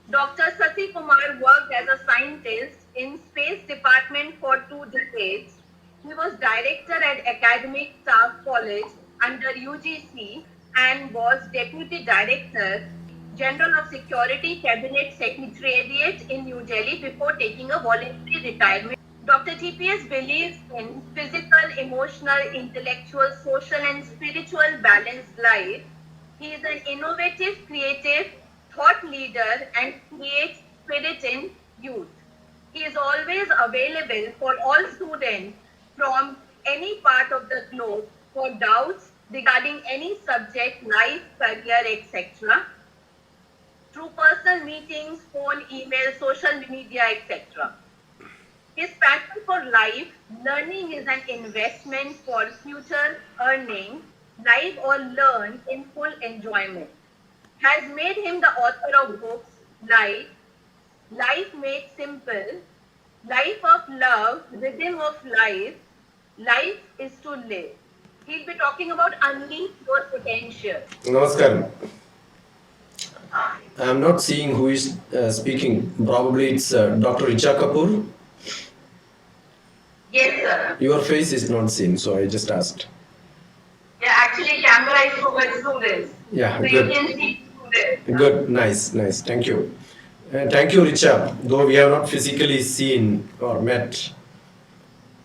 Dr. Sati Kumar worked as a scientist in Space Department for 2 decades. He was director at Academic Staff College under UGC and was deputy director general of Security Cabinet Secretariat in New Delhi before taking a voluntary retirement. Dr. TPS believes in physical, emotional, intellectual, social, and spiritual balanced life. He is an innovative, creative thought leader and creates spirit in youth. He is always available for all students from any part of the globe for doubts regarding any subject, life, career, etc. through personal meetings, phone, email, social media, etc. His passion for life, learning is an investment for future earning, live or learn in full enjoyment, has made him the author of books like Life Made Simple, Life of Love, Rhythm of Life, Life is to Live. He'll be talking about unleash your potential. Namaskaram. I am not seeing who is speaking. Probably it's Dr. Richa Kapoor. Yes, sir. Your face is not seen, so I just asked. Yeah, actually, camera is for my students. Yeah, So good. you can see students. Good, nice, nice. Thank you. Thank you, Richa. Though we have not physically seen or met,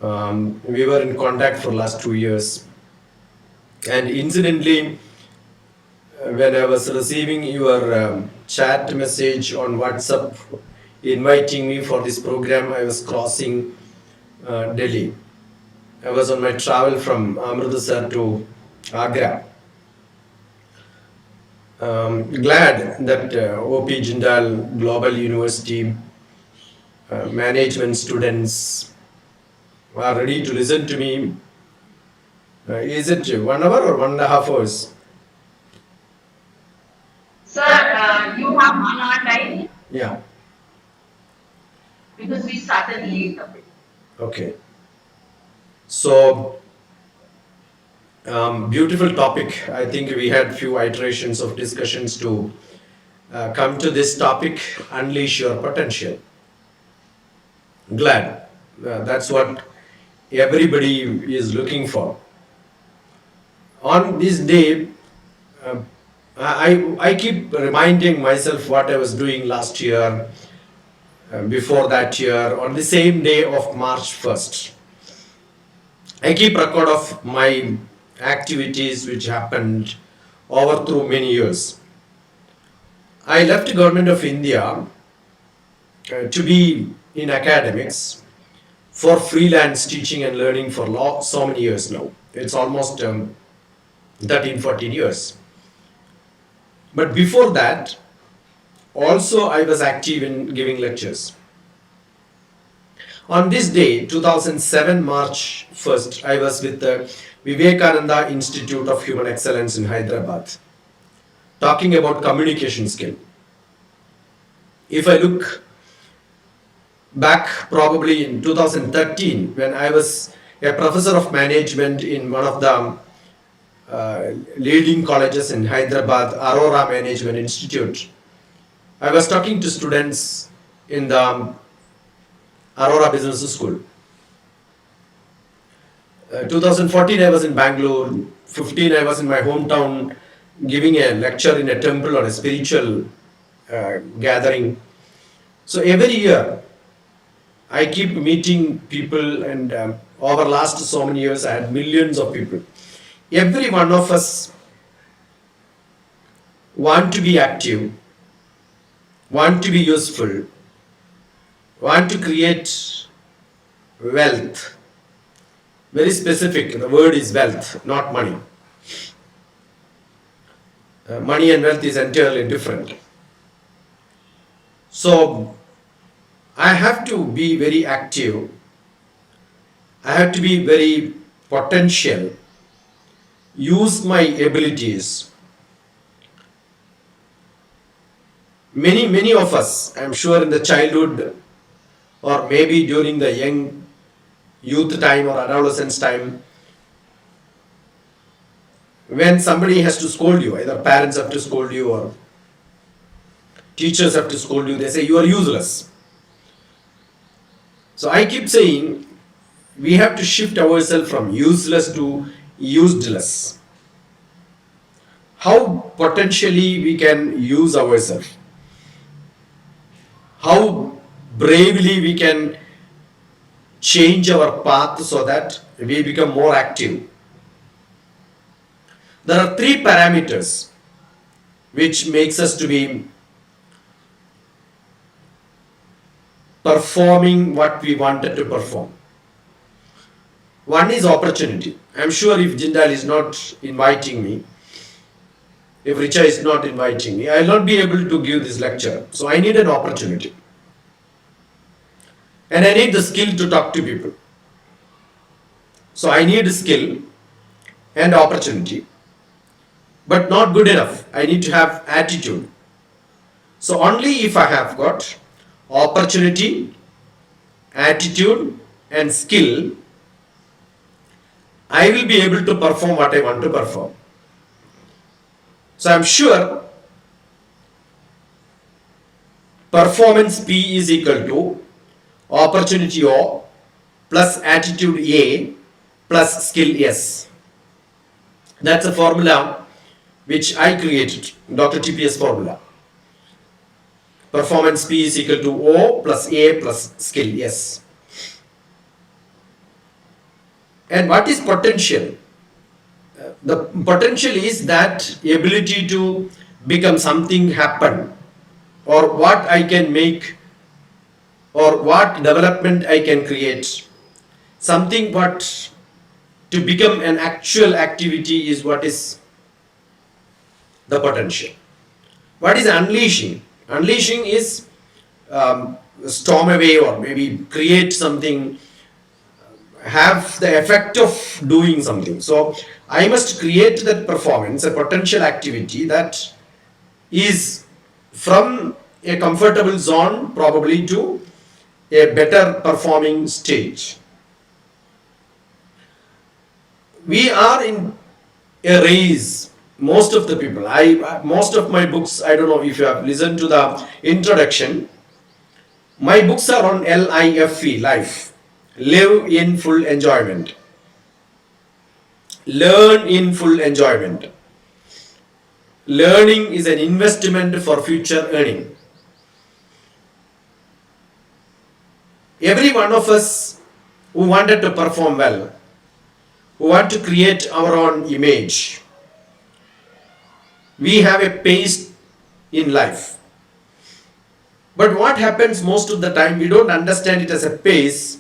we were in contact for last 2 years. And incidentally, when I was receiving your chat message on WhatsApp inviting me for this program, I was crossing Delhi. I was on my travel from Amritsar to Agra. Glad that OP Jindal Global University management students are ready to listen to me. Is it 1 hour or 1.5 hours? Sir, you have 1 hour time Yeah. because we started late a bit. Okay. So, beautiful topic. I think we had few iterations of discussions to come to this topic, unleash your potential. Glad. That's what everybody is looking for. On this day, I keep reminding myself what I was doing last year, before that year, on the same day of March 1st. I keep record of my activities which happened over through many years. I left Government of India to be in academics for freelance teaching and learning for so many years now. It's almost 13, 14 years. But before that, also I was active in giving lectures. On this day, 2007 March 1st, I was with the Vivekananda Institute of Human Excellence in Hyderabad, talking about communication skill. If I look back probably in 2013, when I was a professor of management in one of the leading colleges in Hyderabad, Aurora Management Institute, I was talking to students in the Aurora Business School. 2014 I was in Bangalore, 15 I was in my hometown giving a lecture in a temple or a spiritual gathering. So every year I keep meeting people, and over last so many years I had millions of people. Every one of us want to be active, want to be useful, want to create wealth. Very specific, the word is wealth, not money. Money and wealth is entirely different. So I have to be very active, I have to be very potential, use my abilities. Many of us, I'm sure in the childhood or maybe during the young youth time or adolescence time, when somebody has to scold you, either parents have to scold you or Teachers have to scold you, they say you are useless. So I keep saying we have to shift ourselves from useless to useless. How potentially we can use ourselves, how bravely we can change our path so that we become more active. There are three parameters which makes us to be performing what we wanted to perform. One is opportunity. I'm sure if Jindal is not inviting me, if Richa is not inviting me, I will not be able to give this lecture. So I need an opportunity. And I need the skill to talk to people. So I need skill and opportunity. But not good enough. I need to have attitude. So only if I have got opportunity, attitude and skill, I will be able to perform what I want to perform. So I'm sure performance P is equal to opportunity O plus attitude A plus skill S. That's a formula which I created, DrTPS formula. Performance P is equal to O plus A plus skill S. And what is potential? The potential is that ability to become something happen, or what I can make, or what development I can create. Something what to become an actual activity is what is the potential. What is unleashing? Unleashing is storm away or maybe create something, have the effect of doing something. So I must create that performance, a potential activity that is from a comfortable zone probably to a better performing stage. We are in a race. Most of the people, most of my books, I don't know if you have listened to the introduction. My books are on LIFE, life, live in full enjoyment, learn in full enjoyment. Learning is an investment for future earning. Every one of us who wanted to perform well, who want to create our own image, we have a pace in life. But what happens most of the time, we don't understand it as a pace,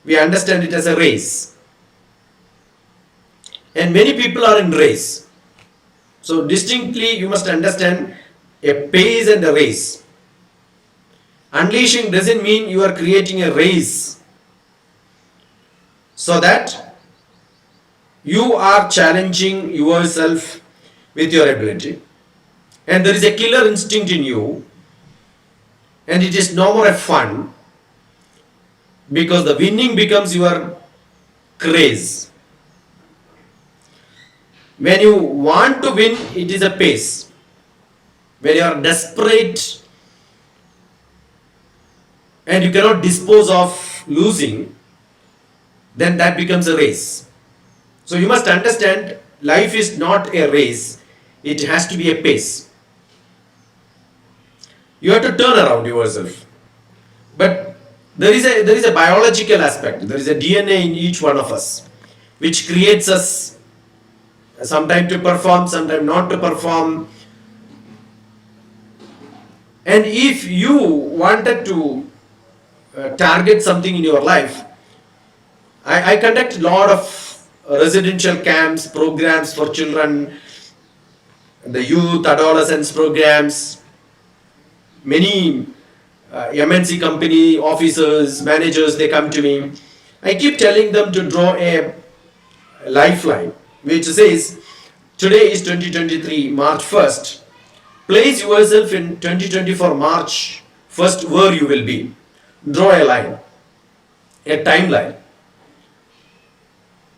we understand it as a race. And many people are in race. So distinctly you must understand a pace and a race. Unleashing doesn't mean you are creating a race so that you are challenging yourself with your ability. And there is a killer instinct in you, and it is no more a fun because the winning becomes your craze. When you want to win, it is a pace. When you are desperate and you cannot dispose of losing, then that becomes a race. So you must understand, life is not a race, it has to be a pace. You have to turn around yourself. But there is a biological aspect, there is a DNA in each one of us which creates us sometime to perform, sometime not to perform. And if you wanted to target something in your life, I conduct a lot of residential camps, programs for children, the youth, adolescents programs. Many MNC company officers, managers, they come to me. I keep telling them to draw a lifeline which says, today is 2023, March 1st. Place yourself in 2024, March 1st, where you will be. Draw a line, a timeline.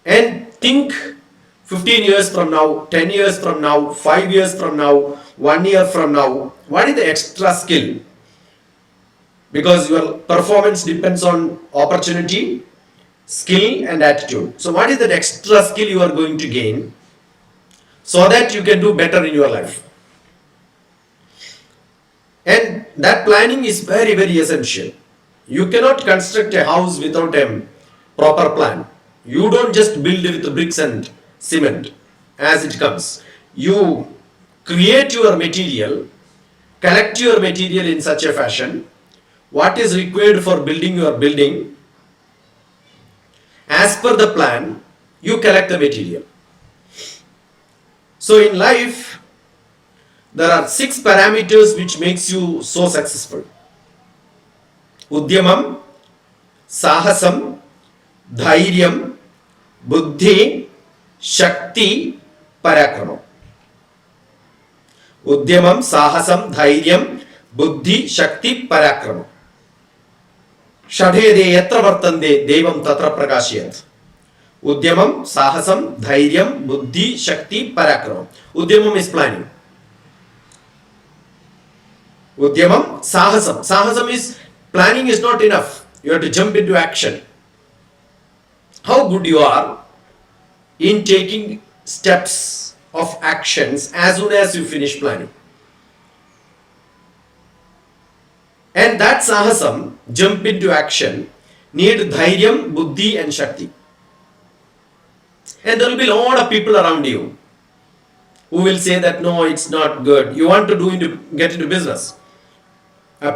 And think 15 years from now, 10 years from now, 5 years from now, 1 year from now, what is the extra skill? Because your performance depends on opportunity, skill and attitude. So what is that extra skill you are going to gain so that you can do better in your life? And that planning is very, very essential. You cannot construct a house without a proper plan. You don't just build with bricks and cement as it comes. You create your material, collect your material in such a fashion, what is required for building your building, as per the plan, you collect the material. So in life, there are 6 parameters which makes you so successful. Udyamam, Sahasam, Dhairyam, Buddhi, Shakti, Parakramam. Udyamam, Sahasam, Dhairyam, Buddhi, Shakti, Parakramam. Shadhede yatra vartande devam tatra prakashayat. Udyamam, Sahasam, Dhairyam, Buddhi, Shakti, Parakramam. Udyamam is planning. Udyamam, Sahasam. Sahasam is planning is not enough. You have to jump into action. How good you are in taking steps of actions as soon as you finish planning. And that Sahasam, jump into action, need Dhairyam, Buddhi and Shakti. And there will be a lot of people around you who will say that no, it's not good. You want to get into business.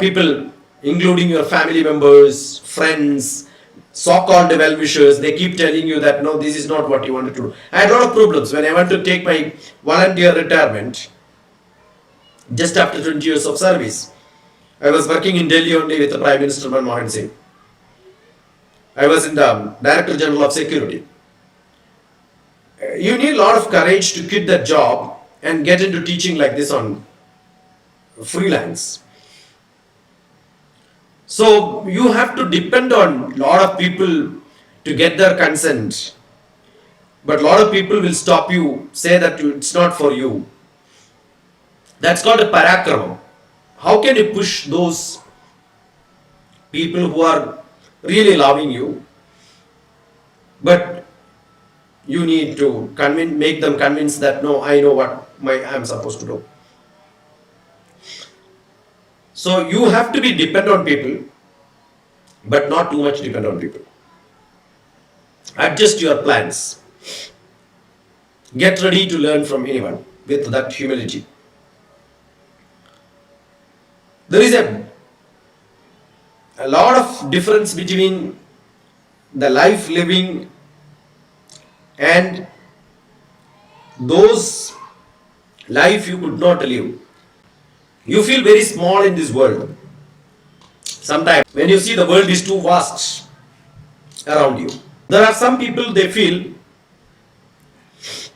People, including your family members, friends, so-called well-wishers, they keep telling you that no, this is not what you wanted to do. I had a lot of problems when I went to take my volunteer retirement just after 20 years of service. I was working in Delhi only with the Prime Minister Manmohan Singh. I was in the Director General of Security. You need a lot of courage to quit that job and get into teaching like this on freelance. So you have to depend on a lot of people to get their consent. But a lot of people will stop you, say that it's not for you. That's called a parakramam. How can you push those people who are really loving you? But you need to make them convinced that no, I know what I'm supposed to do. So you have to be dependent on people, but not too much dependent on people. Adjust your plans. Get ready to learn from anyone with that humility. There is a lot of difference between the life living and those life you could not live. You feel very small in this world. Sometimes when you see the world is too vast around you. There are some people, they feel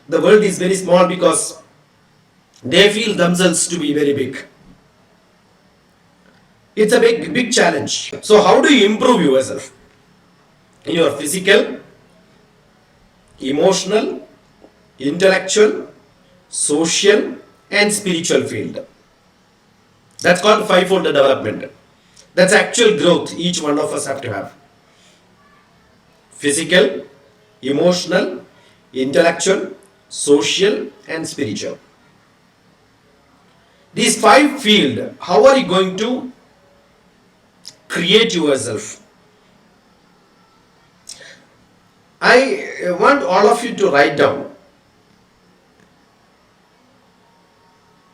the world is very small because they feel themselves to be very big. It's a big challenge. So how do you improve yourself? In your physical, emotional, intellectual, social and spiritual field. That's called fivefold development. That's actual growth each one of us have to have. Physical, emotional, intellectual, social and spiritual. These 5 fields, how are you going to create yourself? I want all of you to write down.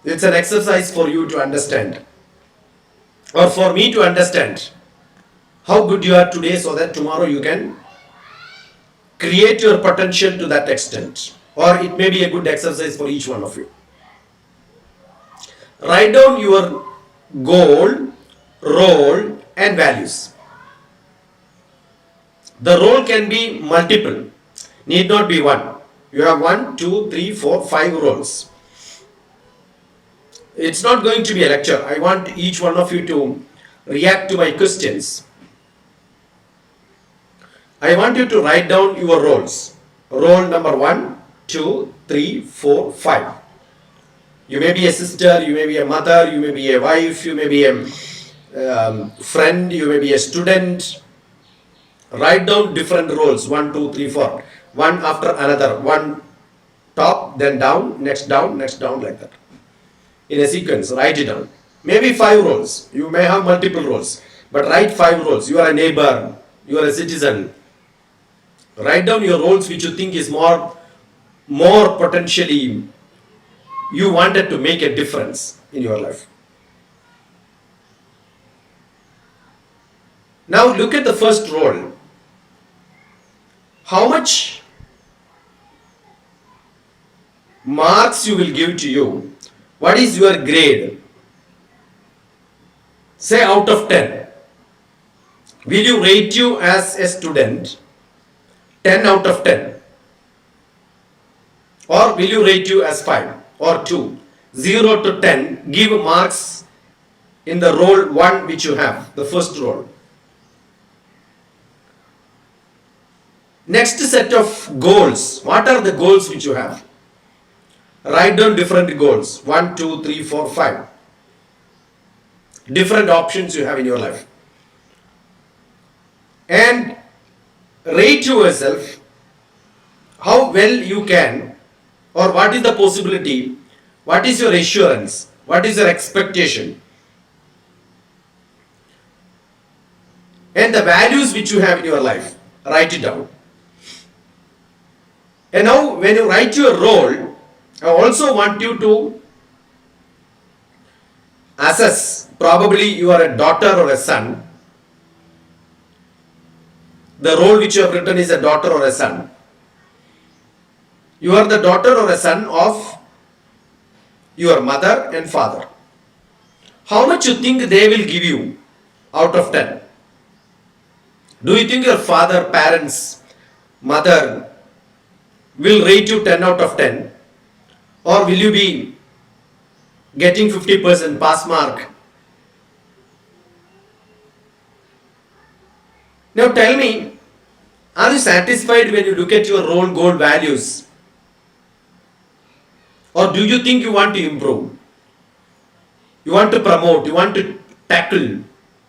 It's an exercise for you to understand, or for me to understand how good you are today so that tomorrow you can create your potential to that extent. Or it may be a good exercise for each one of you. Write down your goal, role and values. The role can be multiple, need not be one. You have 1, 2, 3, 4, 5 roles. It's not going to be a lecture. I want each one of you to react to my questions. I want you to write down your roles. Role number 1, 2, 3, 4, 5. You may be a sister, you may be a mother, you may be a wife, you may be a friend, you may be a student. Write down different roles 1, 2, 3, 4. One after another. One top, then down, next down, like that. In a sequence, write it down. Maybe 5 roles. You may have multiple roles. But write 5 roles. You are a neighbor, you are a citizen. Write down your roles which you think is more potentially you wanted to make a difference in your life. Now look at the first role. How much marks you will give to you? What is your grade? Say out of 10. Will you rate you as a student 10 out of 10? Or will you rate you as 5 or 2? 0 to 10, give marks in the role 1 which you have, the first role. Next set of goals. What are the goals which you have? Write down different goals. 1, 2, 3, 4, 5. Different options you have in your life. And rate yourself how well you can, or what is the possibility, what is your assurance, what is your expectation, and the values which you have in your life. Write it down. And now when you write your role, I also want you to assess, probably you are a daughter or a son. The role which you have written is a daughter or a son. You are the daughter or a son of your mother and father. How much you think they will give you out of 10? Do you think your father, parents, mother will rate you 10 out of 10? Or will you be getting 50% pass mark? Now tell me, are you satisfied when you look at your role goal values? Or do you think you want to improve? You want to promote, you want to tackle,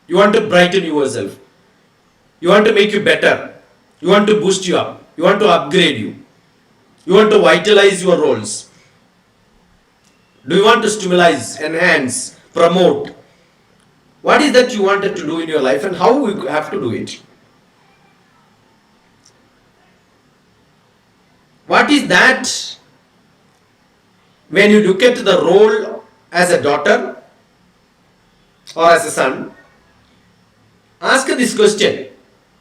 you want to brighten yourself, you want to make you better, you want to boost you up, you want to upgrade you, you want to vitalize your roles. Do you want to stimulate, enhance, promote? What is that you wanted to do in your life and how you have to do it? What is that when you look at the role as a daughter or as a son? Ask this question,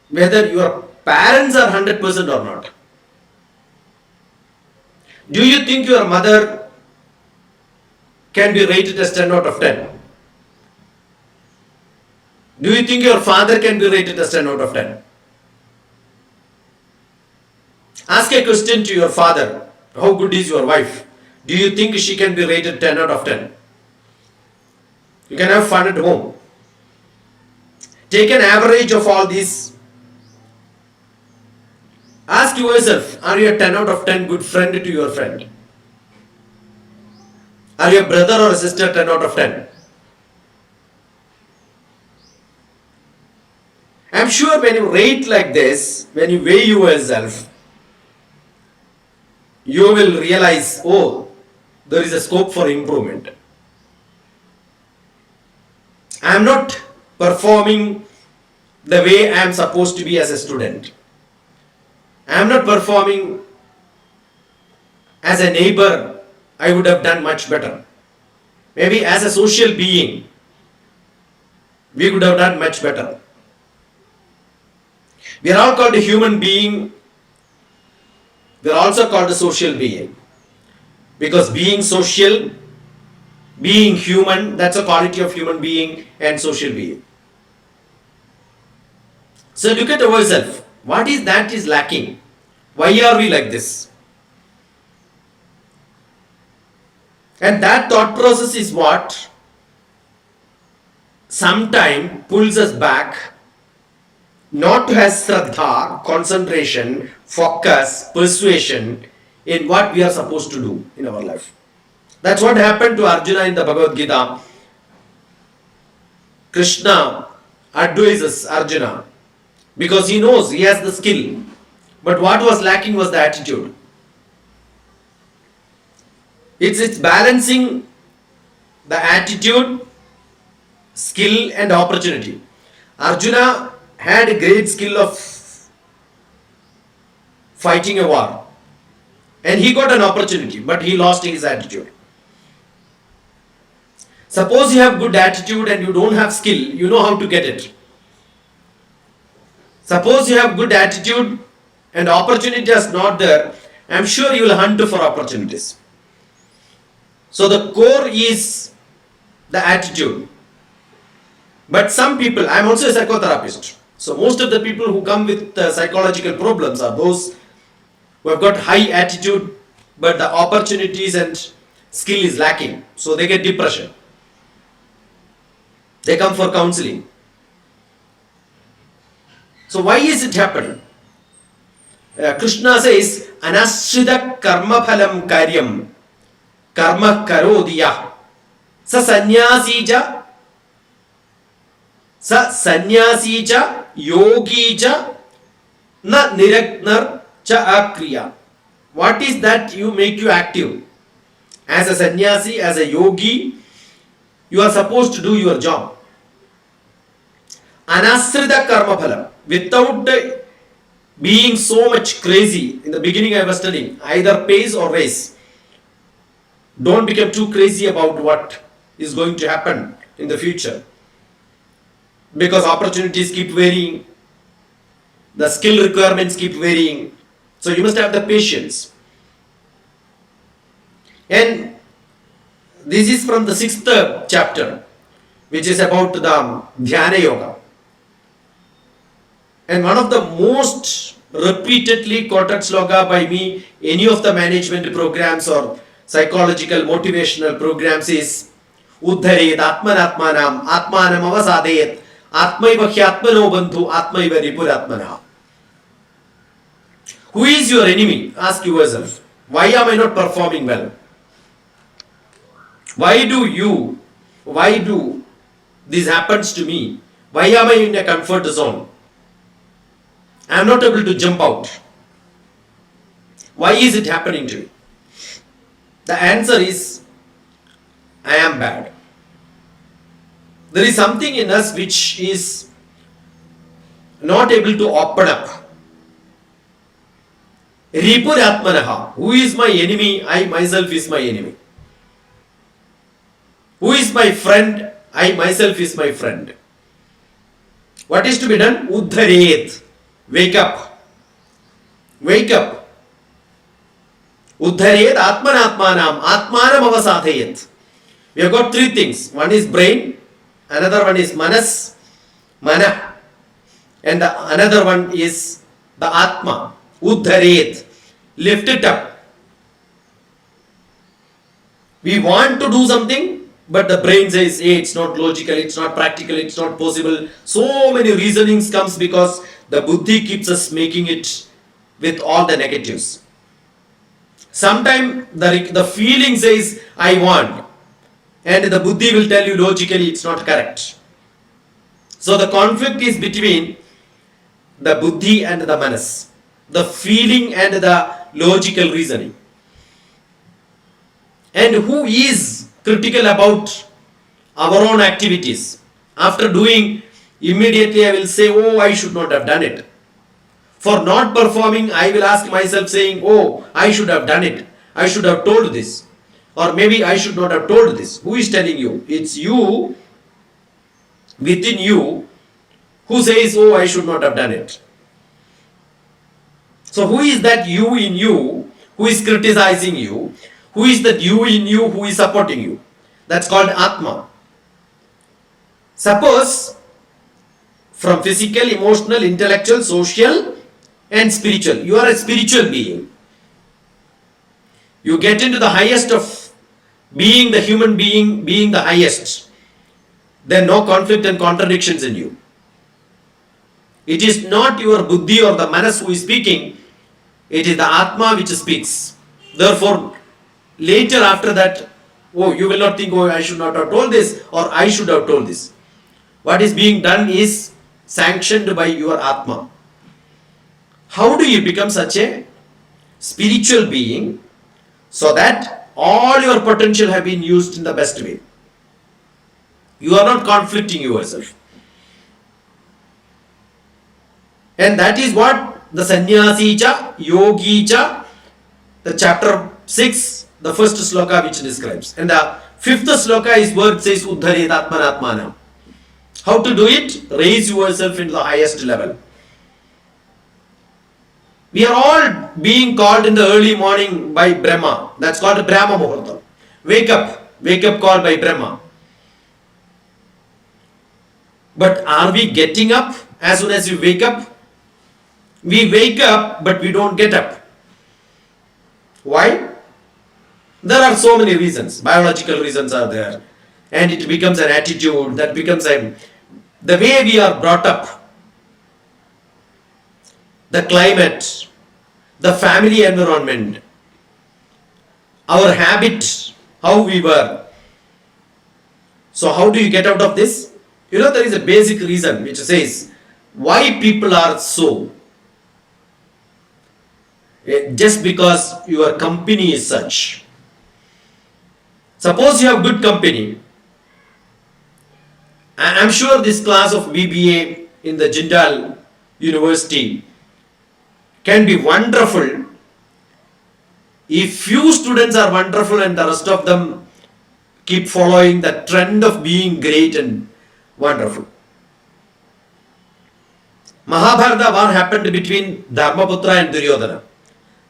whether your parents are 100% or not. Do you think your mother can be rated as 10 out of 10? Do you think your father can be rated as 10 out of 10? Ask a question to your father, how good is your wife? Do you think she can be rated 10 out of 10? You can have fun at home. Take an average of all these. Ask yourself, are you a 10 out of 10 good friend to your friend? Are you a brother or a sister 10 out of 10? I am sure when you rate like this, when you weigh yourself, you will realize, oh, there is a scope for improvement. I am not performing the way I am supposed to be as a student. I am not performing as a neighbor. I would have done much better. Maybe as a social being, we could have done much better. We are all called a human being. We are also called a social being. Because being social, being human, that's a quality of human being and social being. So look at ourselves. What is that is lacking? Why are we like this? And that thought process is what sometimes pulls us back, not to have shraddha, concentration, focus, persuasion in what we are supposed to do in our life. That's what happened to Arjuna in the Bhagavad Gita. Krishna advises Arjuna because he knows he has the skill, but what was lacking was the attitude. It's balancing the attitude, skill and opportunity. Arjuna had a great skill of fighting a war and he got an opportunity, but he lost his attitude. Suppose you have good attitude and you don't have skill, you know how to get it. Suppose you have good attitude and opportunity is not there, I'm sure you will hunt for opportunities. So the core is the attitude. But some people, I'm also a psychotherapist. So most of the people who come with psychological problems are those who have got high attitude, but the opportunities and skill is lacking. So they get depression. They come for counseling. So why is it happening? Krishna says, Anashrita karma phalam karyam karma karodiyah sa sannyasi cha yogi cha na niragnar cha akriya. What is that you make you active? As a sannyasi, as a yogi, you are supposed to do your job. Anasrita karma phalam, without being so much crazy. In the beginning I was telling, either pace or race. Don't become too crazy about what is going to happen in the future. Because opportunities keep varying, the skill requirements keep varying. So you must have the patience. And this is from the 6th chapter, which is about the Dhyana Yoga. And one of the most repeatedly quoted sloka by me, any of the management programs or psychological motivational programs is Uddharet Atmanatmanam Atmanam Avasadayat Atmaiva Hyatmano Bandhu Atmaiva Ripuratmana. Who is your enemy? Ask yourself. Why am I not performing well? Why do this happens to me? Why am I in a comfort zone? I am not able to jump out. Why is it happening to me? The answer is, I am bad. There is something in us which is not able to open up. Ripuratmanaha. Who is my enemy? I myself is my enemy. Who is my friend? I myself is my friend. What is to be done? Uddharet. Wake up. Wake up. Uddharet Atmanatmanam Atmanam Avasadhayat. We have got three things. One is brain, another one is manas, mana, and another one is the Atma. Uddharet. Lift it up. We want to do something, but the brain says, hey, it's not logical, it's not practical, it's not possible. So many reasonings comes because the buddhi keeps us making it with all the negatives. Sometimes the feeling says, I want. And the buddhi will tell you logically it's not correct. So the conflict is between the buddhi and the manas. The feeling and the logical reasoning. And who is critical about our own activities? After doing, immediately I will say, oh, I should not have done it. For not performing, I will ask myself saying, oh, I should have done it. I should have told this. Or maybe I should not have told this. Who is telling you? It's you, within you, who says, oh, I should not have done it. So who is that you in you who is criticizing you? Who is that you in you who is supporting you? That's called Atma. Suppose from physical, emotional, intellectual, social and spiritual. You are a spiritual being. You get into the highest of being the human being, being the highest. Then no conflict and contradictions in you. It is not your buddhi or the manas who is speaking. It is the Atma which speaks. Therefore, later after that, oh, you will not think, oh, I should not have told this or I should have told this. What is being done is sanctioned by your Atma. How do you become such a spiritual being so that all your potential have been used in the best way? You are not conflicting yourself. And that is what the sannyasi cha, yogi cha, the chapter 6, the first sloka which describes. And the fifth sloka is where it says uddharet atmanatmanam. How to do it? Raise yourself into the highest level. We are all being called in the early morning by Brahma. That's called Brahma Muhurta. Wake up call by Brahma. But are we getting up as soon as we wake up? We wake up, but we don't get up. Why? There are so many reasons. Biological reasons are there. And it becomes an attitude, that becomes the way we are brought up. The climate, the family environment, our habit, how we were. So how do you get out of this? You know, there is a basic reason which says why people are so. Just because your company is such. Suppose you have good company. I am sure this class of BBA in the Jindal University can be wonderful if few students are wonderful and the rest of them keep following the trend of being great and wonderful. Mahabharata war happened between Dharmaputra and Duryodhana.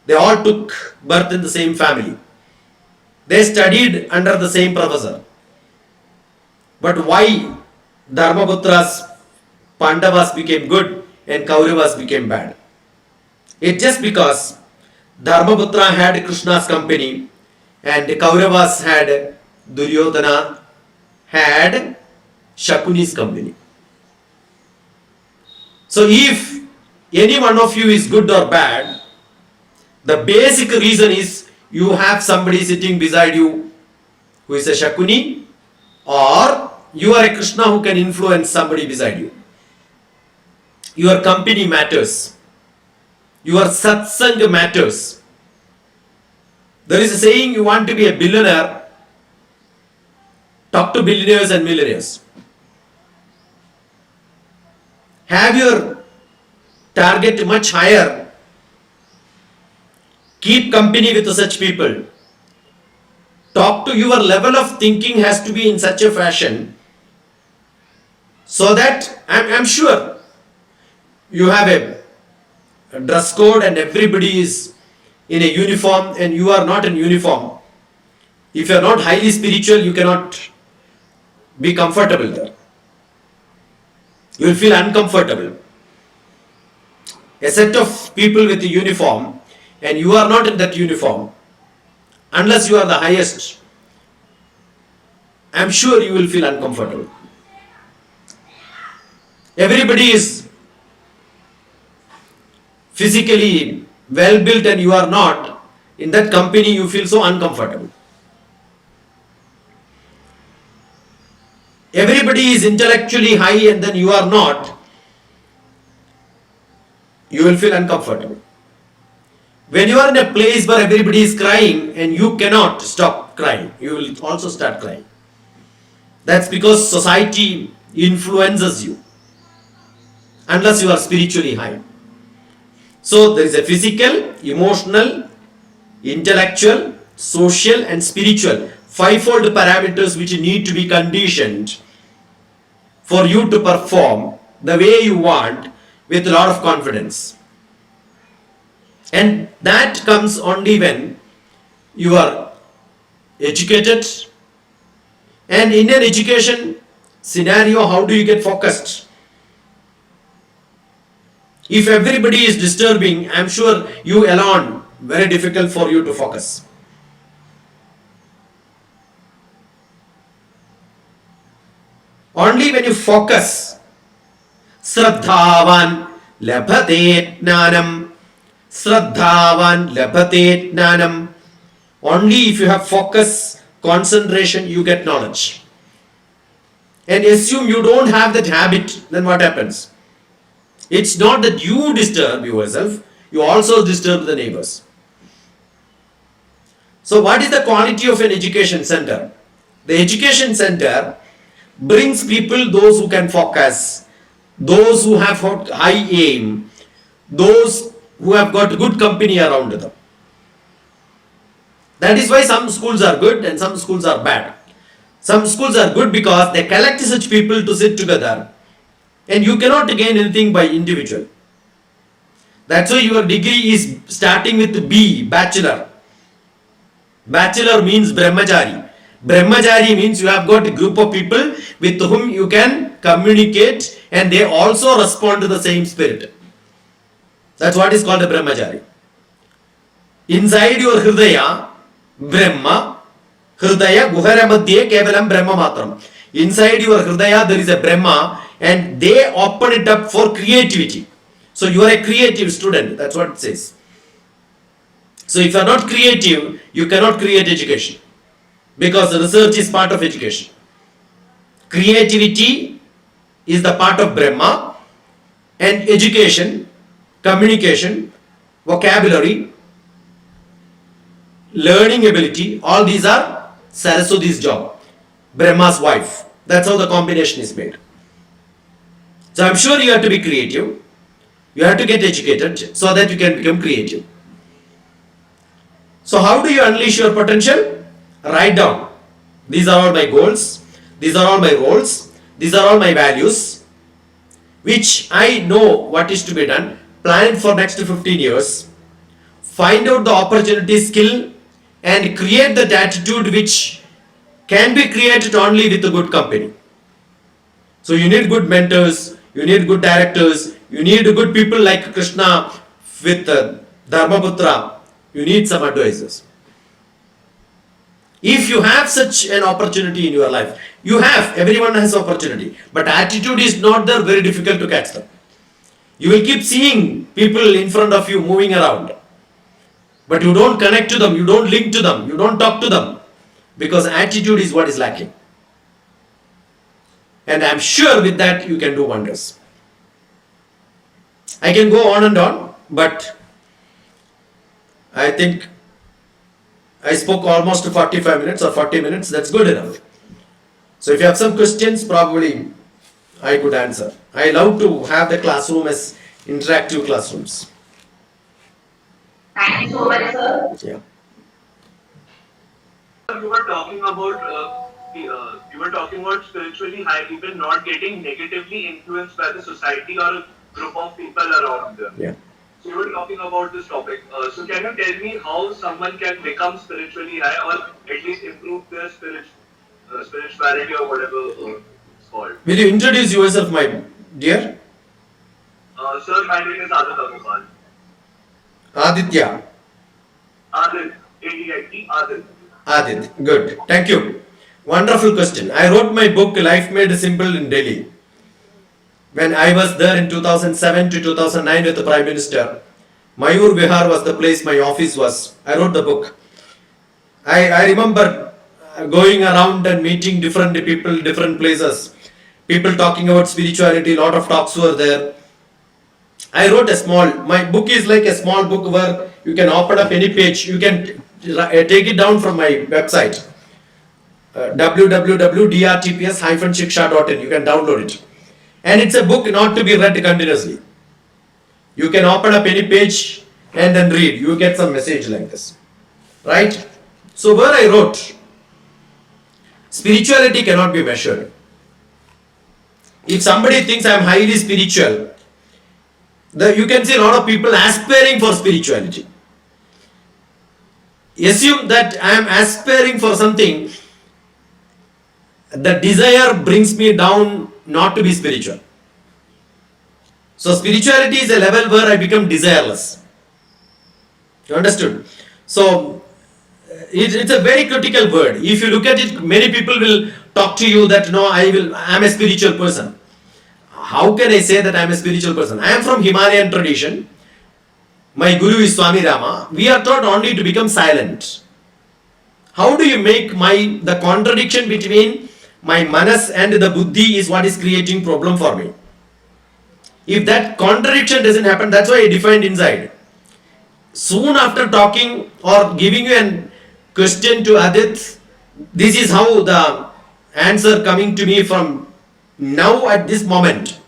They all took birth in the same family. They studied under the same professor. But why Dharmaputra's Pandavas became good and Kauravas became bad? It's just because Dharmaputra had Krishna's company and Kauravas had Duryodhana had Shakuni's company. So if any one of you is good or bad, the basic reason is you have somebody sitting beside you who is a Shakuni, or you are a Krishna who can influence somebody beside you. Your company matters. Your satsang matters. There is a saying, you want to be a billionaire, talk to billionaires and millionaires. Have your target much higher. Keep company with such people. Talk to your level of thinking has to be in such a fashion so that I'm sure you have a dress code and everybody is in a uniform and you are not in uniform. If you are not highly spiritual, you cannot be comfortable there. You will feel uncomfortable. A set of people with a uniform and you are not in that uniform, unless you are the highest, I am sure you will feel uncomfortable. Everybody is physically well built and you are not. In that company you feel so uncomfortable. Everybody is intellectually high and then you are not. You will feel uncomfortable. When you are in a place where everybody is crying and you cannot stop crying, you will also start crying. That's because society influences you, unless you are spiritually high. So there is a physical, emotional, intellectual, social and spiritual fivefold parameters which need to be conditioned for you to perform the way you want with a lot of confidence. And that comes only when you are educated. And in an education scenario, how do you get focused? If everybody is disturbing, I am sure you alone, very difficult for you to focus. Only when you focus, Sraddhavan labhate jnanam. Sraddhavan labhate jnanam. Only if you have focus, concentration, you get knowledge. And assume you don't have that habit, then what happens? It's not that you disturb yourself, you also disturb the neighbors. So what is the quality of an education center? The education center brings people, those who can focus, those who have high aim, those who have got good company around them. That is why some schools are good and some schools are bad. Some schools are good because they collect such people to sit together, and you cannot gain anything by individual. That's why your degree is starting with B, bachelor. Bachelor means brahmachari. Brahmachari means you have got a group of people with whom you can communicate and they also respond to the same spirit. That's what is called a brahmachari. Inside your hridaya, Brahma, hridaya guhara madhye kevalam Brahma matram. Inside your hridaya there is a Brahma and they open it up for creativity. So you are a creative student, that's what it says. So if you are not creative, you cannot create education. Because research is part of education. Creativity is the part of Brahma, and education, communication, vocabulary, learning ability, all these are Saraswati's job, Brahma's wife. That's how the combination is made. So I'm sure you have to be creative, you have to get educated so that you can become creative. So how do you unleash your potential? Write down. These are all my goals. These are all my roles. These are all my values, which I know what is to be done. Plan it for next 15 years. Find out the opportunity, skill, and create that attitude which can be created only with a good company. So you need good mentors, you need good directors, you need good people like Krishna with Dharmaputra. You need some advisors. If you have such an opportunity in your life, you have, everyone has opportunity, but attitude is not there, very difficult to catch them. You will keep seeing people in front of you moving around, but you don't connect to them, you don't link to them, you don't talk to them, because attitude is what is lacking. And I'm sure with that you can do wonders. I can go on and on, but I think I spoke almost 45 minutes or 40 minutes, that's good enough. So if you have some questions, probably I could answer. I love to have the classroom as interactive classrooms. Thank you so much, sir. Yeah. You were talking about you were talking about spiritually high people not getting negatively influenced by the society or a group of people around them. Yeah. So you were talking about this topic. So can you tell me how someone can become spiritually high or at least improve their spirituality or whatever it's called? Will you introduce yourself, my dear? Sir, my name is Adit. Aditya. Adit. A-D-I-T, Adit. Adit. Good. Thank you. Wonderful question. I wrote my book Life Made Simple in Delhi. When I was there in 2007 to 2009 with the Prime Minister, Mayur Vihar was the place my office was. I wrote the book. I remember going around and meeting different people, different places. People talking about spirituality, a lot of talks were there. I wrote my book is like a small book where you can open up any page. You can take it down from my website, www.DrTPS-shiksha.in. You can download it. And it's a book not to be read continuously. You can open up any page and then read. You get some message like this. Right? So where I wrote, spirituality cannot be measured. If somebody thinks I am highly spiritual, you can see a lot of people aspiring for spirituality. Assume that I am aspiring for something, the desire brings me down not to be spiritual. So spirituality is a level where I become desireless. You understood? So it's a very critical word. If you look at it, many people will talk to you that no, I'm a spiritual person. How can I say that I'm a spiritual person? I am from Himalayan tradition. My guru is Swami Rama. We are taught only to become silent. How do you make the contradiction between my manas and the buddhi is what is creating problem for me. If that contradiction doesn't happen, that's why I defined inside. Soon after talking or giving you a question to Adit, this is how the answer coming to me from now at this moment,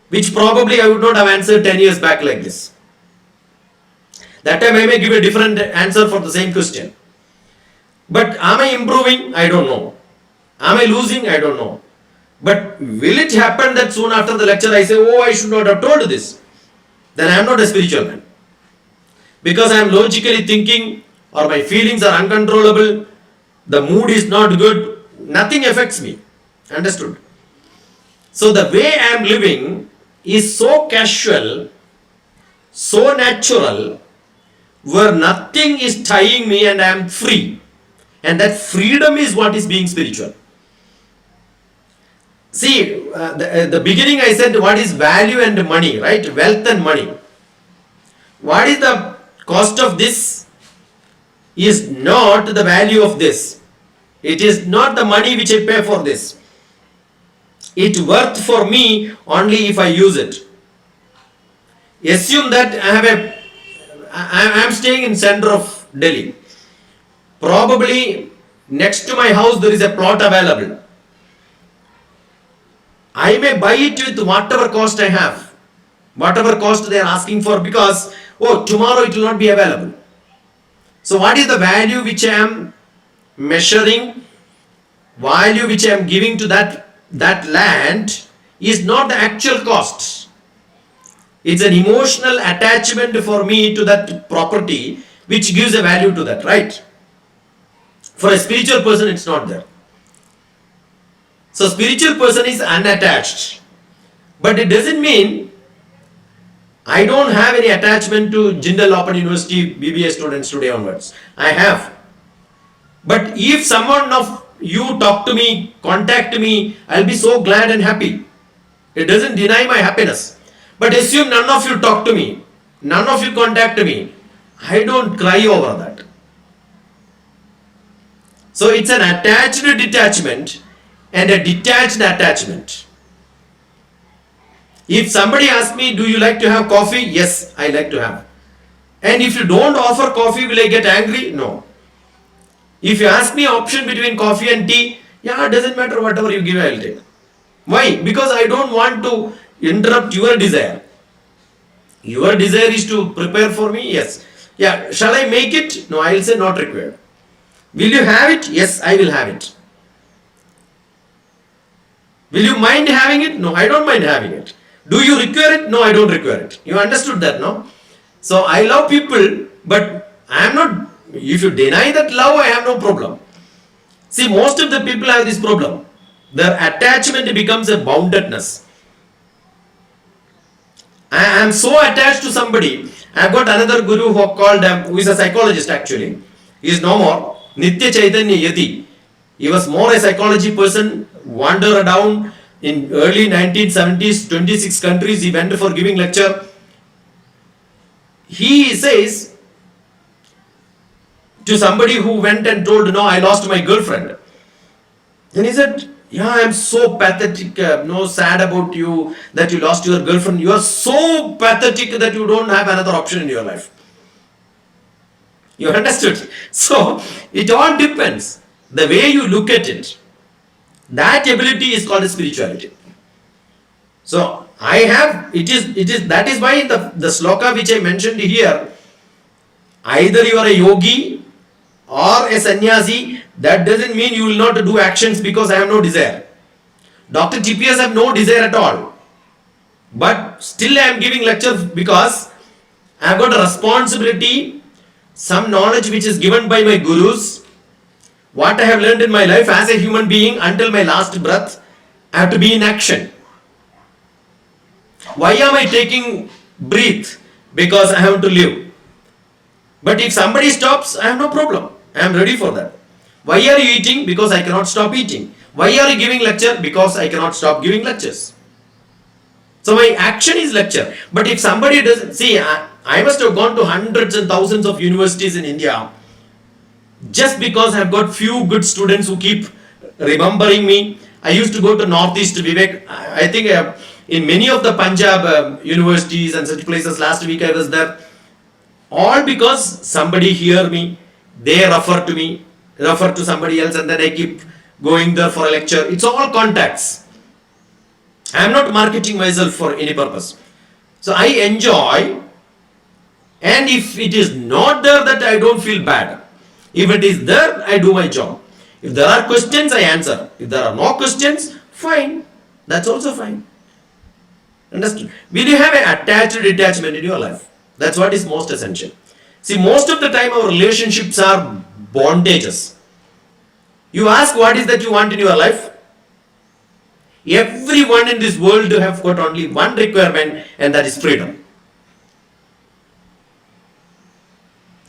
which probably I would not have answered 10 years back like this. That time I may give a different answer for the same question. But am I improving? I don't know. Am I losing? I don't know. But will it happen that soon after the lecture I say, oh, I should not have told this? Then I am not a spiritual man. Because I am logically thinking or my feelings are uncontrollable, the mood is not good, nothing affects me. Understood? So the way I am living is so casual, so natural, where nothing is tying me and I am free. And that freedom is what is being spiritual. See, the beginning I said what is value and money, right? Wealth and money. What is the cost of this? Is not the value of this. It is not the money which I pay for this. It worth for me only if I use it. Assume that I am staying in center of Delhi. Probably next to my house there is a plot available. I may buy it with whatever cost I have, whatever cost they are asking for, because tomorrow it will not be available. So what is the value which I am measuring, value which I am giving to that land is not the actual cost. It's an emotional attachment for me to that property which gives a value to that, right? For a spiritual person it's not there. So spiritual person is unattached. But it doesn't mean I don't have any attachment to Jindal Open University BBA students today onwards. I have. But if someone of you talk to me, contact me, I'll be so glad and happy. It doesn't deny my happiness. But assume none of you talk to me, none of you contact me, I don't cry over that. So it's an attached detachment and a detached attachment. If somebody asks me, do you like to have coffee? Yes, I like to have. And if you don't offer coffee, will I get angry? No. If you ask me option between coffee and tea, it doesn't matter, whatever you give, I'll take. Why? Because I don't want to interrupt your desire. Your desire is to prepare for me? Yes. Shall I make it? No, I'll say not required. Will you have it? Yes, I will have it. Will you mind having it? No, I don't mind having it. Do you require it? No, I don't require it. You understood that, no? So I love people, but I am not, if you deny that love, I have no problem. See, most of the people have this problem. Their attachment becomes a boundedness. I am so attached to somebody. I have got another guru who is a psychologist actually. He is no more. Nitya Chaitanya Yati. He was more a psychology person, wandered around in early 1970s, 26 countries he went for giving lecture. He says to somebody who went and told, no, I lost my girlfriend. Then he said, I am so pathetic, sad about you that you lost your girlfriend. You are so pathetic that you don't have another option in your life. You understood? So, it all depends. The way you look at it. That ability is called spirituality. So, that is why in the sloka which I mentioned here, either you are a yogi or a sannyasi, that doesn't mean you will not do actions because I have no desire. DrTPS have no desire at all. But still I am giving lecture because I have got a responsibility, some knowledge which is given by my gurus, what I have learned in my life as a human being until my last breath, I have to be in action. Why am I taking breath? Because I have to live. But if somebody stops, I have no problem. I am ready for that. Why are you eating? Because I cannot stop eating. Why are you giving lecture? Because I cannot stop giving lectures. So my action is lecture. But if somebody doesn't, see, I must have gone to hundreds and thousands of universities in India. just because I've got few good students who keep remembering me. I used to go to Northeast Vivek. I think in many of the Punjab universities and such places. Last week I was there. All because somebody hear me, they refer to me, refer to somebody else, and then I keep going there for a lecture. It's all contacts. I am not marketing myself for any purpose. So I enjoy, and if it is not there, that I don't feel bad. If it is there, I do my job. If there are questions, I answer. If there are no questions, fine. That's also fine. Understood? Will you have an attached detachment in your life? That's what is most essential. See, most of the time our relationships are bondages. You ask what is that you want in your life? Everyone in this world have got only one requirement, and that is freedom.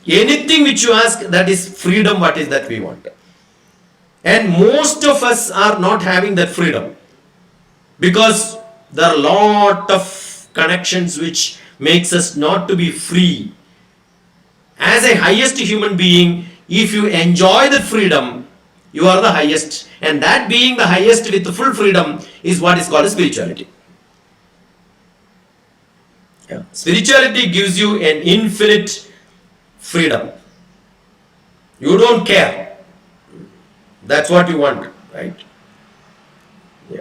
Anything which you ask, that is freedom, what is that we want. And most of us are not having that freedom, because there are a lot of connections which makes us not to be free. As a highest human being, if you enjoy that freedom, you are the highest. And that being the highest with the full freedom is what is called spirituality. Yeah. Spirituality gives you an infinite freedom. You don't care. That's what you want, right? Yeah.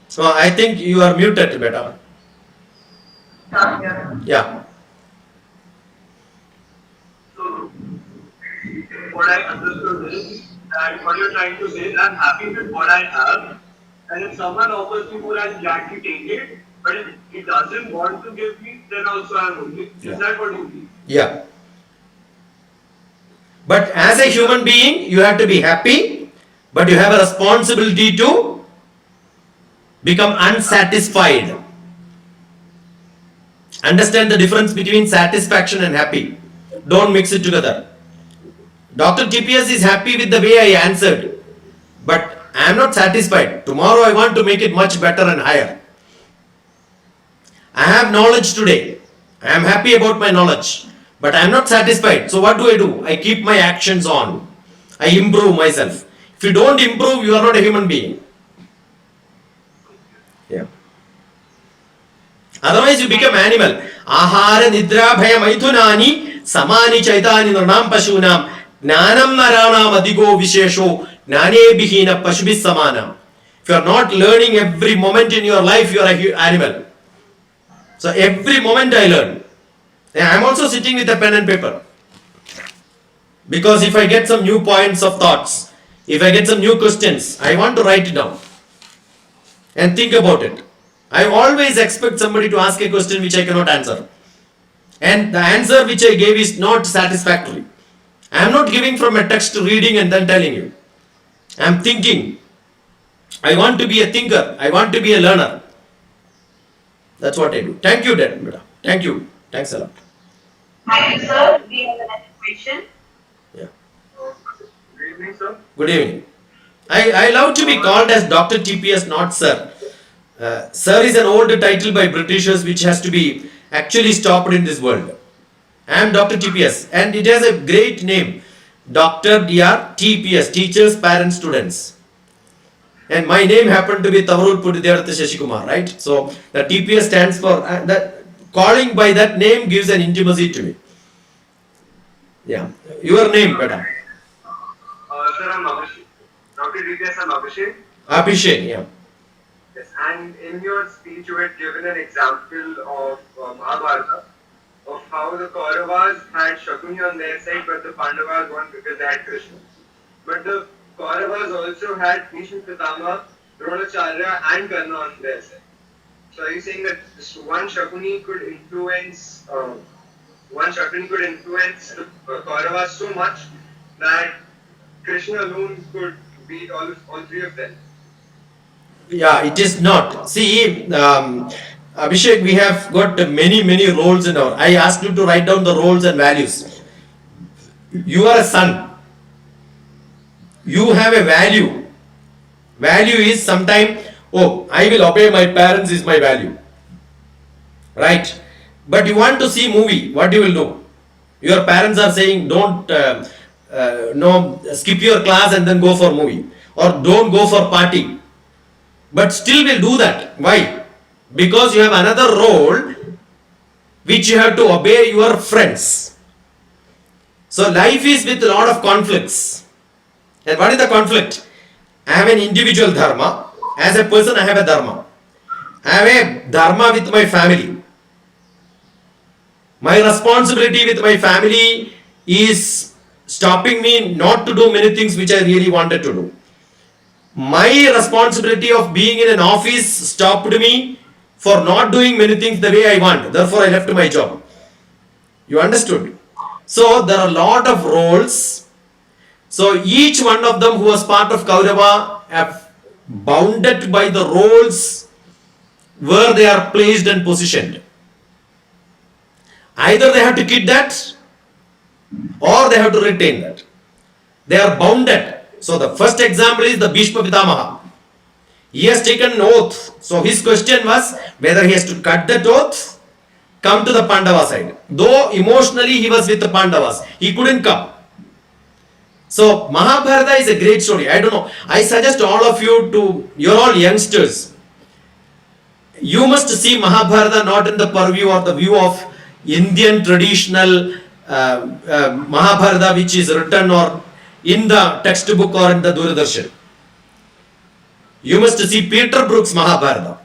So I think you are muted, beta. Yeah. So, what I understood is that what you're trying to say is I'm happy with what I have, and if someone offers me more, I'll gladly take it. But if he doesn't want to give me, then also I'm okay. Yeah. Is that what you mean? Yeah. But as a human being, you have to be happy, but you have a responsibility to become unsatisfied. Understand the difference between satisfaction and happy. Don't mix it together. DrTPS is happy with the way I answered, but I am not satisfied. Tomorrow I want to make it much better and higher. I have knowledge today. I am happy about my knowledge, but I am not satisfied. So what do? I keep my actions on. I improve myself. If you don't improve, you are not a human being. Yeah. Otherwise you become animal. Ahara nidra bhaya maithunani samani chaitani nranam pashunam gnanam naranam adigo vishesho gnane bihina pashubis samanam. If you are not learning every moment in your life, you are an animal. So every moment I learn. I am also sitting with a pen and paper. Because if I get some new points of thoughts, if I get some new questions, I want to write it down and think about it. I always expect somebody to ask a question which I cannot answer. And the answer which I gave is not satisfactory. I am not giving from a text reading and then telling you. I am thinking. I want to be a thinker. I want to be a learner. That's what I do. Thank you, Dad. Thank you. Thanks a lot. Thank you, sir. We have another question. Yeah. Good evening, sir. Good evening. I love to be called as DrTPS, not Sir. Sir is an old title by Britishers which has to be actually stopped in this world. I am DrTPS, and it has a great name. DrTPS, Teachers, Parents, Students. And my name happened to be Tavarul Pudidevartha Shashikumar, right? So the TPS stands for, that calling by that name gives an intimacy to me. Yeah. Your name, madam? Sir, I'm Abhishek. DrTPS, I'm Abhishek. Abhishek, yeah. Yes, and in your speech, you had given an example of Mahabharata, of how the Kauravas had Shakuni on their side, but the Pandavas won because they had Krishna. But the Kauravas also had Bhishma Pitama, Dronacharya, and Karna on their side. So are you saying that this one Shakuni could influence the Kauravas so much that Krishna alone could beat all three of them? Yeah, it is not. See, Abhishek, we have got many roles in our. I asked you to write down the roles and values. You are a son. You have a value. Value is sometime, oh, I will obey my parents is my value. Right? But you want to see movie, what you will do? Your parents are saying don't no skip your class and then go for movie, or don't go for party. But still will do that. Why? Because you have another role which you have to obey your friends. So life is with a lot of conflicts. And what is the conflict? I have an individual dharma. As a person, I have a dharma. I have a dharma with my family. My responsibility with my family is stopping me not to do many things which I really wanted to do. My responsibility of being in an office stopped me for not doing many things the way I want. Therefore, I left my job. You understood? So, there are a lot of roles. So, each one of them who was part of Kaurava have bounded by the roles where they are placed and positioned. Either they have to keep that or they have to retain that. They are bounded. So the first example is the Bhishma Pitamaha. He has taken an oath. So his question was whether he has to cut that oath, come to the Pandava side. Though emotionally he was with the Pandavas, he couldn't come. So Mahabharata is a great story. I don't know. I suggest all of you to, you're all youngsters. You must see Mahabharata not in the purview or the view of Indian traditional Mahabharata which is written or in the textbook or in the Doordarshan. You must see Peter Brook's Mahabharata.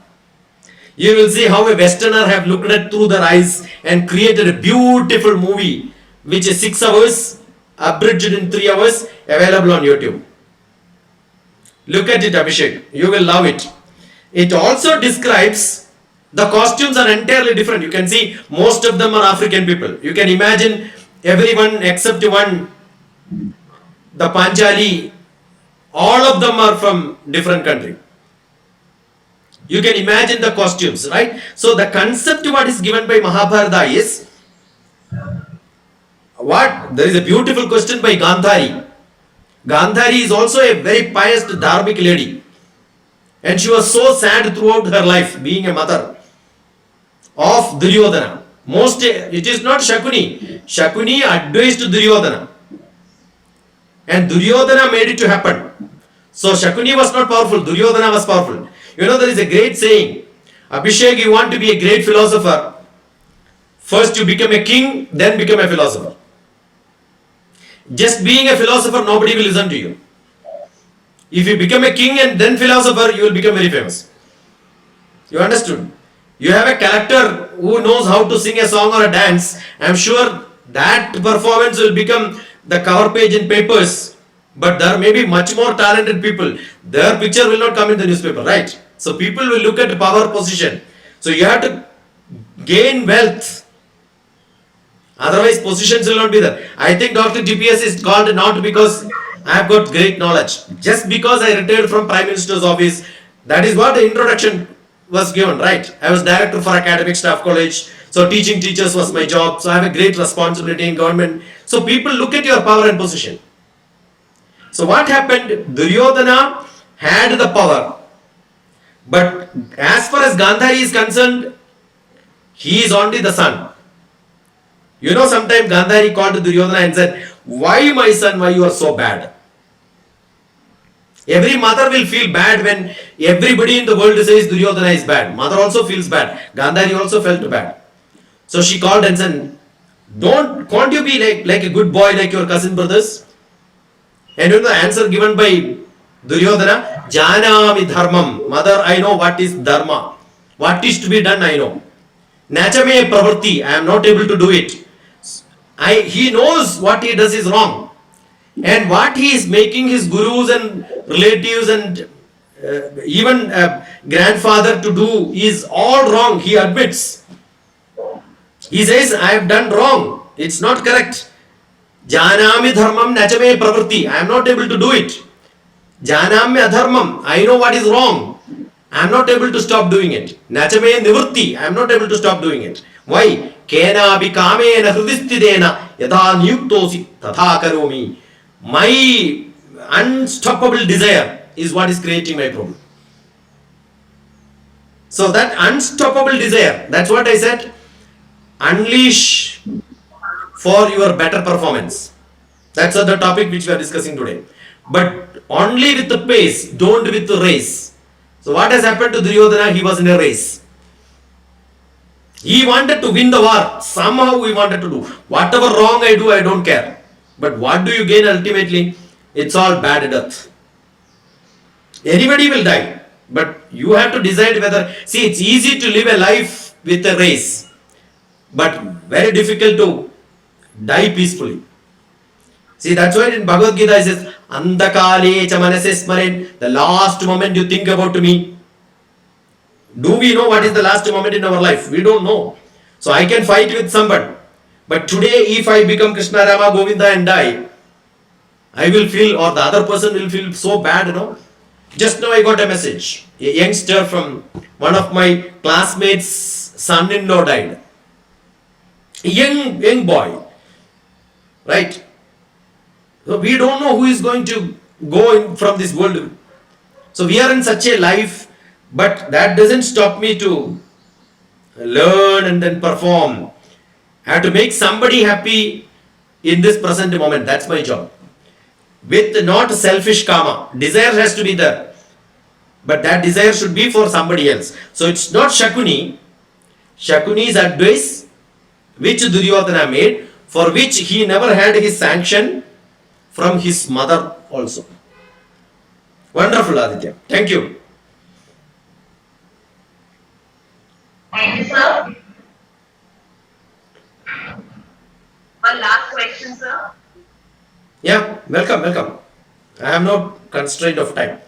You will see how a Westerner have looked at through their eyes and created a beautiful movie which is 6 hours, abridged in 3 hours, available on YouTube. Look at it, Abhishek. You will love it. It also describes the costumes are entirely different. You can see most of them are African people. You can imagine everyone except one, the Panchali, all of them are from different country. You can imagine the costumes, right? So the concept what is given by Mahabharata is what? There is a beautiful question by Gandhari. Gandhari is also a very pious dharmic lady. And she was so sad throughout her life, being a mother of Duryodhana. It is not Shakuni. Shakuni advised Duryodhana. And Duryodhana made it to happen. So Shakuni was not powerful, Duryodhana was powerful. You know, there is a great saying, Abhishek, you want to be a great philosopher, first you become a king, then become a philosopher. Just being a philosopher, nobody will listen to you. If you become a king and then philosopher, you will become very famous. You understood? You have a character who knows how to sing a song or a dance. I am sure that performance will become the cover page in papers. But there may be much more talented people. Their picture will not come in the newspaper, right? So people will look at power position. So you have to gain wealth. Otherwise positions will not be there. I think DrTPS is called not because I have got great knowledge. Just because I retired from Prime Minister's office. That is what the introduction was given, right? I was director for academic staff college. So teaching teachers was my job. So I have a great responsibility in government. So people look at your power and position. So what happened? Duryodhana had the power. But as far as Gandhari is concerned, he is only the son. You know, sometimes Gandhari called Duryodhana and said, why my son, why you are so bad? Every mother will feel bad when everybody in the world says Duryodhana is bad. Mother also feels bad. Gandhari also felt bad. So she called and said, can't you be like a good boy like your cousin brothers? And you know the answer given by Duryodhana? Janami dharmam. Mother, I know what is dharma. What is to be done, I know. Nachame pravrti. I am not able to do it. He knows what he does is wrong. And what he is making his gurus and relatives and even grandfather to do is all wrong. He admits. He says, I have done wrong. It's not correct. Janami dharmam nachame pravrti. I am not able to do it. Janami adharmam. I know what is wrong. I am not able to stop doing it. Nachame nivritti. I am not able to stop doing it. Why? Kena bikamena hridistidena yatha niyuktosi tatha karomi. My unstoppable desire is what is creating my problem. So that unstoppable desire, that's what I said. unleash for your better performance. That's the topic which we are discussing today. But only with the pace, don't with the race. So what has happened to Duryodhana? He was in a race. He wanted to win the war. Somehow he wanted to do. Whatever wrong I do, I don't care. But what do you gain ultimately? It's all bad death. Anybody will die. But you have to decide whether. See, it's easy to live a life with a race. But very difficult to die peacefully. See, that's why in Bhagavad Gita it says, Andakale cha manase smaren, the last moment you think about me. Do we know what is the last moment in our life? We don't know. So I can fight with somebody. But today, if I become Krishna, Rama, Govinda and die, I will feel, or the other person will feel so bad, Just now I got a message. A youngster from one of my classmates' son-in-law died. A young boy. Right? So we don't know who is going to go from this world. So we are in such a life, but that doesn't stop me to learn and then perform. I have to make somebody happy in this present moment. That's my job. With not selfish karma. Desire has to be there. But that desire should be for somebody else. So it's not Shakuni. Shakuni's advice, which Duryodhana made, for which he never had his sanction from his mother also. Wonderful, Aditya. Thank you. Thank you, sir. One last question, sir. Yeah, welcome. I have no constraint of time.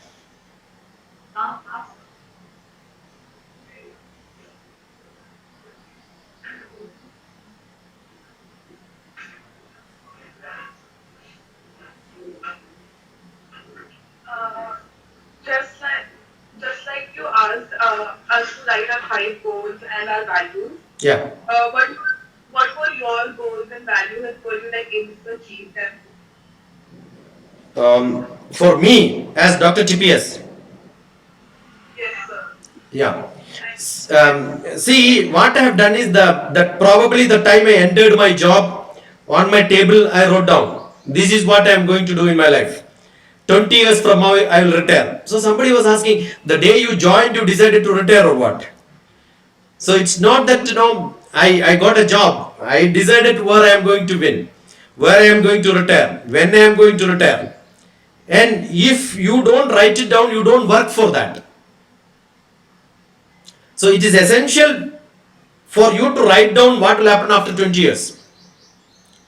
Just like you asked us to write our 5 goals and our values. Yeah. What were your goals and values, and were you able to achieve them? For me, as DrTPS. Yes, sir. Yeah. See, what I have done is that probably the time I entered my job, on my table I wrote down, this is what I am going to do in my life. 20 years from now I will retire. So somebody was asking, the day you joined you decided to retire or what? So it's not that I got a job. I decided where I am going to win, where I am going to retire, when I am going to retire. And if you don't write it down, you don't work for that. So it is essential for you to write down what will happen after 20 years.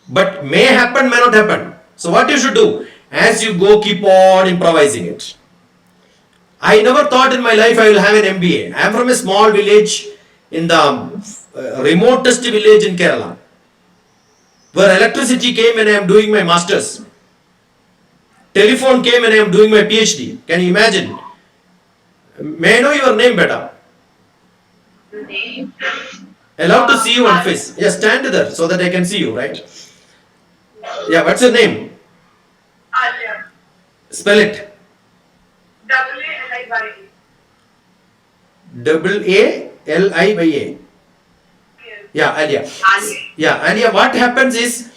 But may happen, may not happen. So what you should do? As you go, keep on improvising it. I never thought in my life I will have an MBA. I am from a small village in the remotest village in Kerala, where electricity came when I am doing my masters. Telephone came when I am doing my PhD. Can you imagine? May I know your name better? Name? Allowed to see you on face. Yeah, stand there so that I can see you, right? Yeah, what's your name? Alia. Spell it. AALIYA. AALIYA. Yes. Yeah, Alia. Alia. Yeah, Alia, what happens is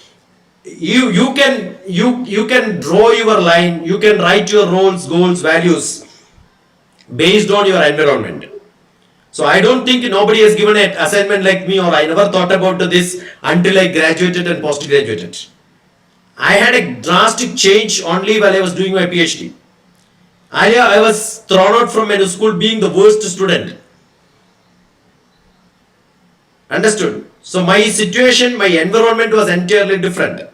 you can draw your line, you can write your roles, goals, values based on your environment. So I don't think nobody has given an assignment like me, or I never thought about this until I graduated and post-graduated. I had a drastic change only while I was doing my PhD. Alia, I was thrown out from my school being the worst student. Understood? So my situation, my environment was entirely different.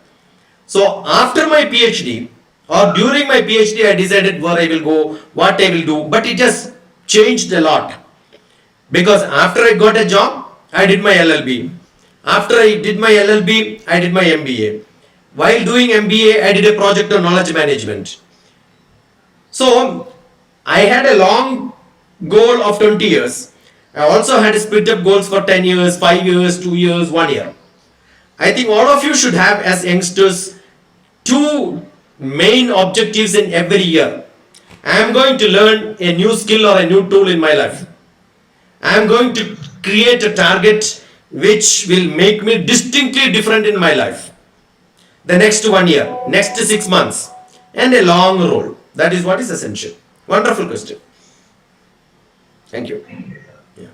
So after my PhD or during my PhD, I decided where I will go, what I will do, but it has changed a lot. Because after I got a job, I did my LLB. After I did my LLB, I did my MBA. While doing MBA, I did a project on knowledge management. So I had a long goal of 20 years. I also had split up goals for 10 years, 5 years, 2 years, 1 year. I think all of you should have, as youngsters, 2 main objectives in every year. I am going to learn a new skill or a new tool in my life. I am going to create a target which will make me distinctly different in my life. The next 1 year, next 6 months, and a long role. That is what is essential. Wonderful question. Thank you. Yeah.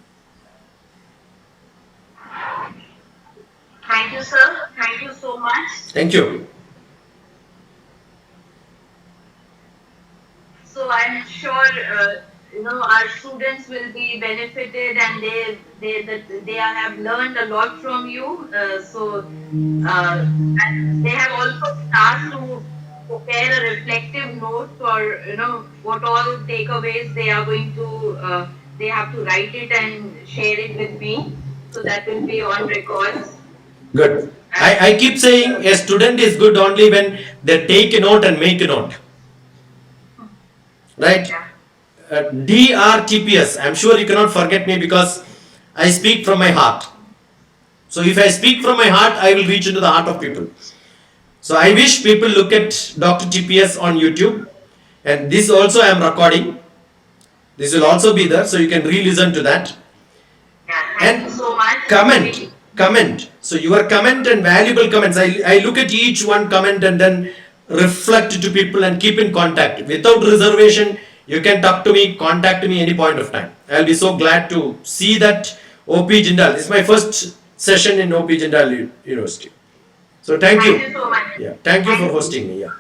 Thank you, sir. Thank you so much. Thank you. So I'm sure our students will be benefited, and they have learned a lot from you. And they have also started to prepare a reflective note for what all takeaways they are going to. They have to write it and share it with me, so that will be on records. Good. I keep saying a student is good only when they take a note and make a note. Right? DrTPS. I'm sure you cannot forget me because I speak from my heart. So if I speak from my heart, I will reach into the heart of people. So I wish people look at DrTPS on YouTube, and this also I am recording. This will also be there, so you can re-listen to that. Thank you so much. Comment. So your comment and valuable comments, I look at each one comment and then reflect to people and keep in contact. Without reservation, you can talk to me, contact me any point of time. I'll be so glad to see that OP Jindal. This is my first session in OP Jindal University. So thank you. Thank you so much. Yeah, thank you for hosting me. Yeah.